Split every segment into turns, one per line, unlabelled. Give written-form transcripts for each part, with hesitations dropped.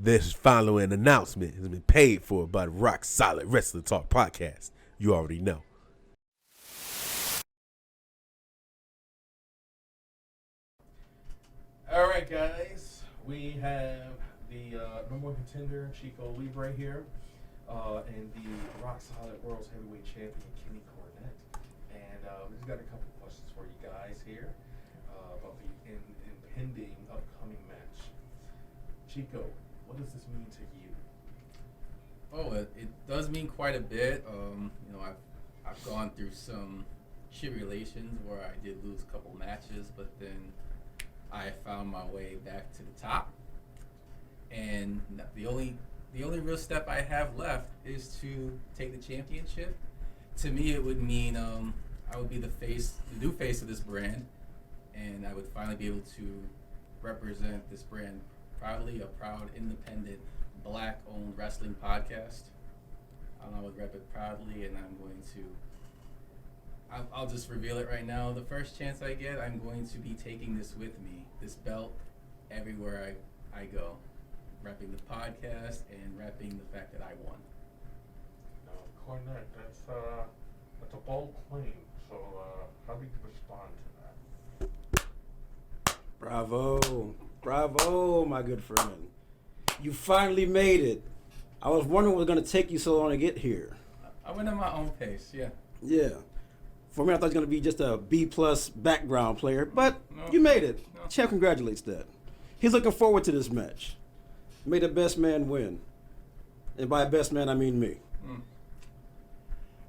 This following announcement has been paid for by the Rock Solid Wrestling Talk podcast. You already know. All right, guys. We have the number one contender, Chico Libre here, and the Rock Solid World's Heavyweight Champion, Kenny Cornette. And we just got a couple questions for you guys here about the impending upcoming match. Chico, what does this mean to you?
Oh, it does mean quite a bit. I've gone through some tribulations where I did lose a couple matches, but then I found my way back to the top. And the only real step I have left is to take the championship. To me, it would mean I would be the new face of this brand, and I would finally be able to represent this brand proudly, a proud, independent, black-owned wrestling podcast. I would rep it proudly, and I'm going to, I'll just reveal it right now. The first chance I get, I'm going to be taking this with me, this belt, everywhere I go, repping the podcast and repping the fact that I won.
Cornette, that's a bold claim. So how did you respond to that?
Bravo, my good friend. You finally made it. I was wondering what was going to take you so long to get here.
I went at my own pace, yeah.
Yeah. For me, I thought it was going to be just a B-plus background player, but you made it.
No.
Champ congratulates that. He's looking forward to this match. May the best man win. And by best man, I mean me.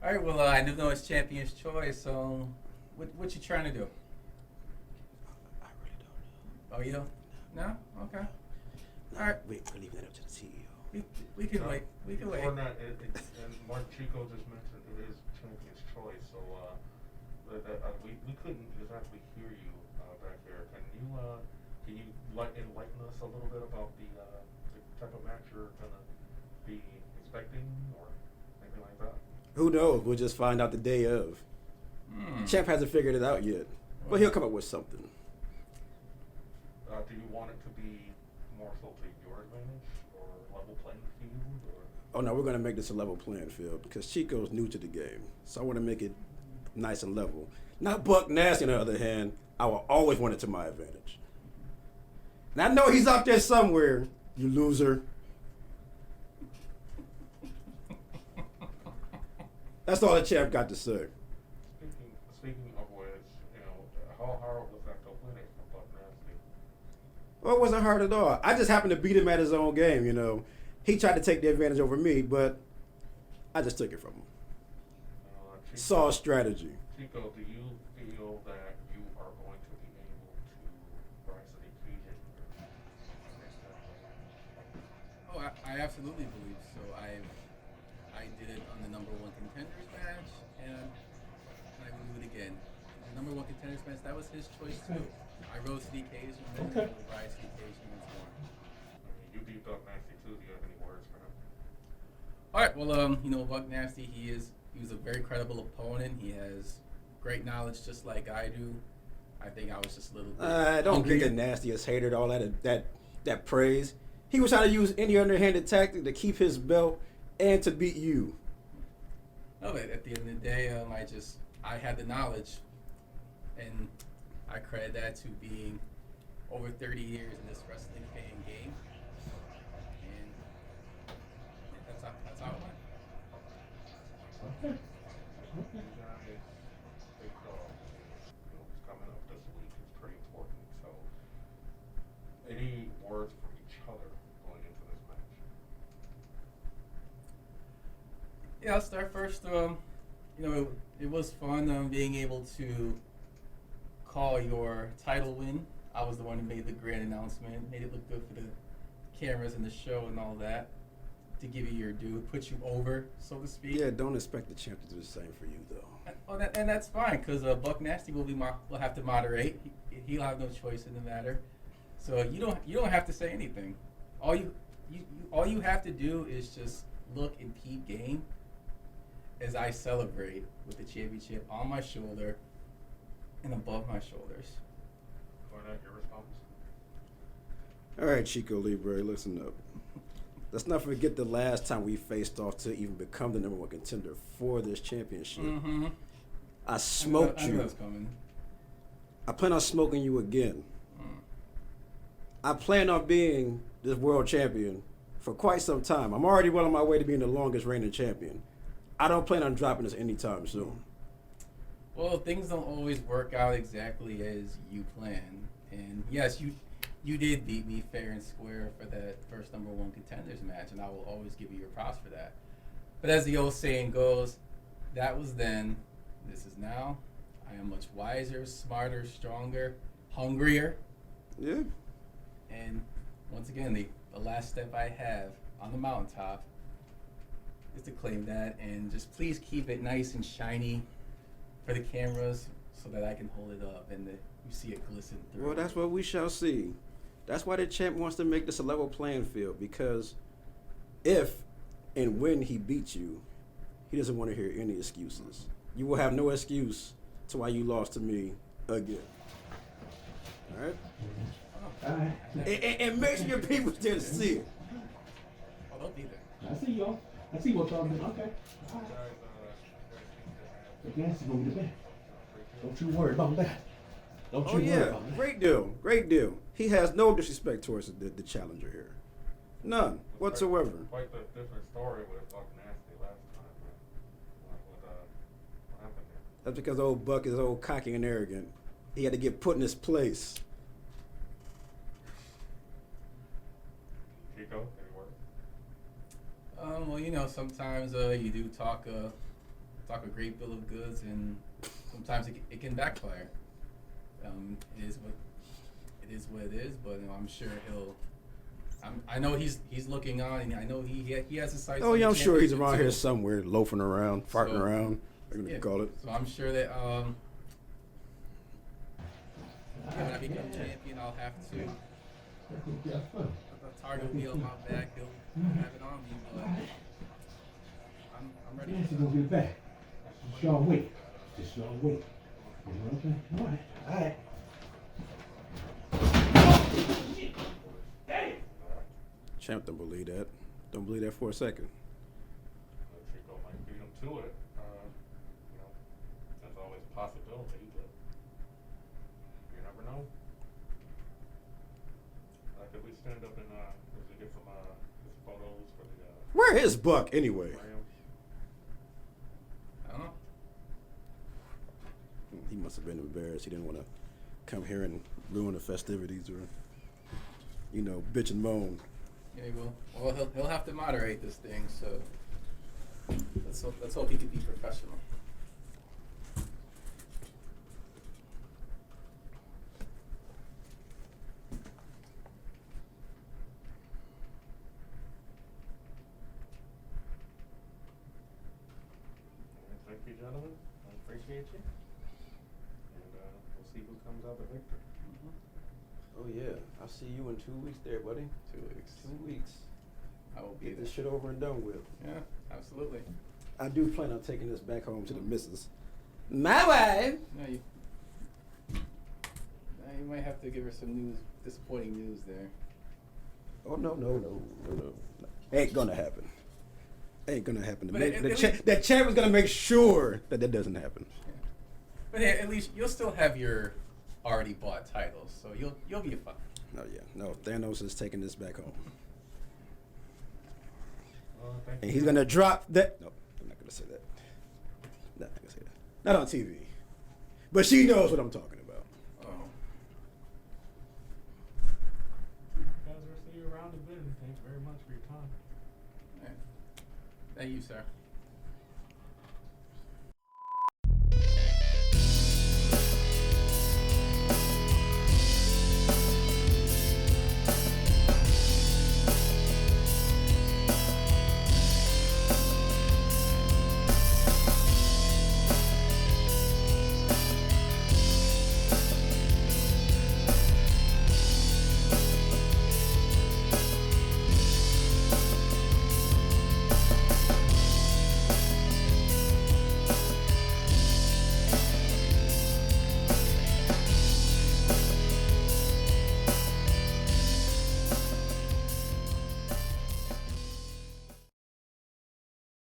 All right, well, I do know it's champion's choice, so what you trying to do?
I really don't know.
Oh, you don't? No? Okay. All right.
Wait, we're leaving that up to the CEO.
We can wait. We can wait.
Cornette, and Mark Chico just mentioned it is champion's choice. So we couldn't exactly hear you back here. Can you enlighten us a little bit about the type of match you're gonna be expecting or anything like that?
Who knows? We'll just find out the day of. Champ hasn't figured it out yet, but he'll come up with something.
Do you want it to be more so to your advantage or level playing field? Or?
Oh no, we're going to make this a level playing field because Chico's new to the game, so I want to make it nice and level. Not Buck Nasty, on the other hand, I will always want it to my advantage. And I know he's out there somewhere, you loser. That's all the champ got to say.
Speaking of which, how hard was that to win it from Buck Nasty?
Well, it wasn't hard at all. I just happened to beat him at his own game, He tried to take the advantage over me, but I just took it from him. Saw strategy.
Chico, do you feel that you are going to be able to rise to the occasion?
Oh, I absolutely believe so. I did it on the number one contenders match, and I will do it again. The number one contenders match, that was his choice too. I rose to the occasion, and I will rise to the occasion once more.
You beat Buck Nasty too. Do you have any words for him?
All right, well, Buck Nasty, he was a very credible opponent. He has great knowledge, just like I do. I think I was just a little bit
Don't
hungry.
get the nastiest hated all that praise. He was trying to use any underhanded tactic to keep his belt and to beat you.
No, but at the end of the day, I had the knowledge, and I credit that to being over 30 years in this wrestling fan game, and that's how it went.
Okay. You guys, big dog. It's coming up this week. It's pretty important. So, any words for each other going into this match?
Yeah, I'll start first. It was fun being able to call your title win. I was the one who made the grand announcement, made it look good for the cameras and the show and all that. To give you your due, put you over, so to speak.
Yeah, don't expect the champ to do the same for you, though.
And that's fine, because Buck Nasty will have to moderate. He'll have no choice in the matter. So you don't have to say anything. All you have to do is just look and keep game as I celebrate with the championship on my shoulder and above my shoulders.
Cornette, your response?
All right, Chico Libre, listen up. let's not forget the last time we faced off to even become the #1 contender for this championship.
Mm-hmm.
I smoked
I knew
you.
that was coming.
I plan on smoking you again. I plan on being this world champion for quite some time. I'm already well on my way to being the longest reigning champion. I don't plan on dropping this anytime soon.
Well, things don't always work out exactly as you plan. And yes, you did beat me fair and square for that first #1 contenders match, and I will always give you your props for that. But as the old saying goes, that was then, this is now. I am much wiser, smarter, stronger, hungrier.
Yeah.
And once again, the last step I have on the mountaintop is to claim that, and just please keep it nice and shiny for the cameras so that I can hold it up and you see it glisten through.
Well, that's what we shall see. That's why the champ wants to make this a level playing field, because if and when he beats you, he doesn't want to hear any excuses. You will have no excuse to why you lost to me again. All right? And make sure your people's there to see it.
Oh, they'll be there.
I see y'all. I see what y'all doing. Okay. All right. The dance is gonna be the best. Don't you worry about that. Don't you
Oh
worry
yeah,
about that.
great deal, great deal. He has no disrespect towards the challenger here, none whatsoever.
Quite the different story with Buck Nasty last time, man. What happened there?
That's because old Buck is old cocky and arrogant. He had to get put in his place.
Chico, any word?
Well, you know, sometimes you do talk a great bill of goods, and sometimes it can backfire. It is what it is, but you know, I'm sure I know he's looking on, and I know he has his sights.
Oh
on
yeah,
the
I'm sure he's
championship
around
too.
here somewhere, loafing around, farting
So,
around. They're gonna
Yeah,
call it.
So I'm sure that when I become champion, I'll have to.
Yeah, fun.
The target will be on my back. He'll have it on me, but I'm
The
ready.
dance is gonna be the best. Just y'all wait. Just y'all wait. You know what I'm saying? All right.
Champ don't believe that. Don't believe that for a second.
Chico might beat him to it. You know, that's always a possibility, but you never know. Could we stand up and get some photos for the
Where is Buck anyway?
Ram?
I don't know.
He must have been embarrassed. He didn't want to come here and ruin the festivities or, you know, bitch and moan.
Yeah, well, he'll have to moderate this thing, so let's hope he can be professional.
Thank you, gentlemen. I appreciate you. And we'll see who comes out the victor.
Oh yeah, I'll see you in 2 weeks there, buddy.
2 weeks.
2 weeks.
I will be
Get
there.
this shit over and done with.
Yeah, absolutely.
I do plan on taking this back home to the missus. My wife.
No, you might have to give her some disappointing news there.
Oh no. Ain't gonna happen. Ain't gonna happen.
But at least-
That champ is gonna make sure that doesn't happen.
Yeah. But yeah, at least you'll still have your already bought titles, so you'll be fine.
No, yeah, no. Thanos is taking this back home,
Thank
and
you.
he's gonna drop that. No, I'm not gonna say that. No, I'm not gonna say that. Not on TV. But she knows what I'm talking about.
Oh.
Guys, we'll see you around a bit. Thank you very much for your time.
Yeah. Thank you, sir.